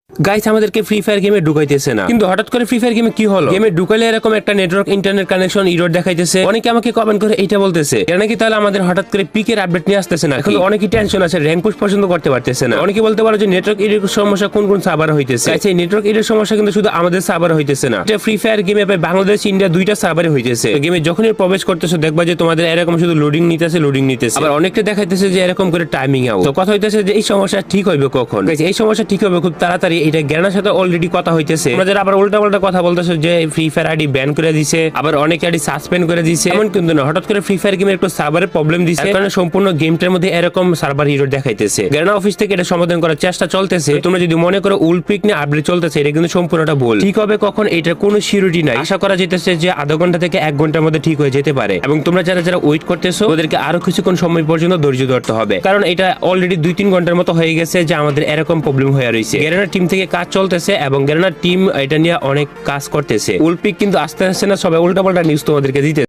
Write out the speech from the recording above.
Guys আমাদেরকে free fire গেমে ঢুকাইতেছে না, কিন্তু হঠাৎ করে ফ্রি ফায়ার গেমে কি হলো, গেমে ঢুকাইলে এরকম একটা নেটওয়ার্ক ইন্টারনেট কানেকশন ইরর দেখাইতেছে। অনেকে আমাকে কমেন্ট করে এটা বলতেছে এটা নাকি তাহলে আমাদের হঠাৎ করে পিকের আপডেট নিয়ে আসতেছে না। এখন অনেকই টেনশন আছে, র‍্যাঙ্ক পুশ পছন্দ করতে পারতেছে না। অনেকে বলতে পারো যে নেটওয়ার্ক ইরর সমস্যা কোন কোন সার্ভারে হইতেছে। গাইস এই নেটওয়ার্ক ইরর সমস্যা কিন্তু শুধু আমাদের সার্ভারে হইতেছে না, এটা ফ্রি ফায়ার গেমে প্রায় বাংলাদেশ ইন্ডিয়া দুইটা সার্ভারে হইতেছে। গেমে যখনই প্রবেশ করতেছো দেখবা যে তোমাদের এরকম শুধু লোডিং নিতেছে। আবার অনেকটা দেখাইতেছে যে এরকম করে টাইমিং আউট। তো কথা হইতেছে যে এই সমস্যা ঠিক হইবে কখন। গাইস এই সমস্যা ঠিক হবে খুব তাড়াতাড়ি। এটা জ্ঞানের সাথে অলরেডি কথা হইতেছে। আমাদের আবার উল্টা পাল্টা কথা বলতেছে যে ফ্রি ফায়ার আইডি ব্যান করে দিছে, আবার অনেক আইডি সাসপেন্ড করে দিছে। এমন কিন্তু না, হঠাৎ করে ফ্রি ফায়ার গেমের একটু সার্ভারে প্রবলেম দিছে, কারণে সম্পূর্ণ গেমটার মধ্যে এরকম সার্ভার ইরর দেখাইতেছে। গ্যানা অফিস থেকে এটা সমাধান করার চেষ্টা চলতেছে। তোমরা যদি মনে করো উলপিক নিয়ে আপডেট চলতেছে, এটা কিন্তু সম্পূর্ণটা ভুল। ঠিক হবে কখন এটার কোনো সিউরিটি নাই। আশা করা যেতেছে যে আধা ঘন্টা থেকে 1 ঘন্টার মধ্যে ঠিক হয়ে যেতে পারে। এবং তোমরা যারা যারা ওয়েট করতেছো ওদেরকে আরো কিছুক্ষণ সময় পর্যন্ত ধৈর্য ধরতে হবে, কারণ এটা অলরেডি 2-3 ঘন্টার মতো হয়ে গেছে যে আমাদের এরকম প্রবলেম হয়ে রয়েছে। গ্যারেনার টিম থেকে কাজ চলতেছে এবং গ্যারেনার টিম এটা নিয়ে অনেক কাজ করতেছে। উলপিক কিন্তু আস্তে আস্তে না সবাই উল্টাপাল্টা নিউজ তোমাদেরকে দিতে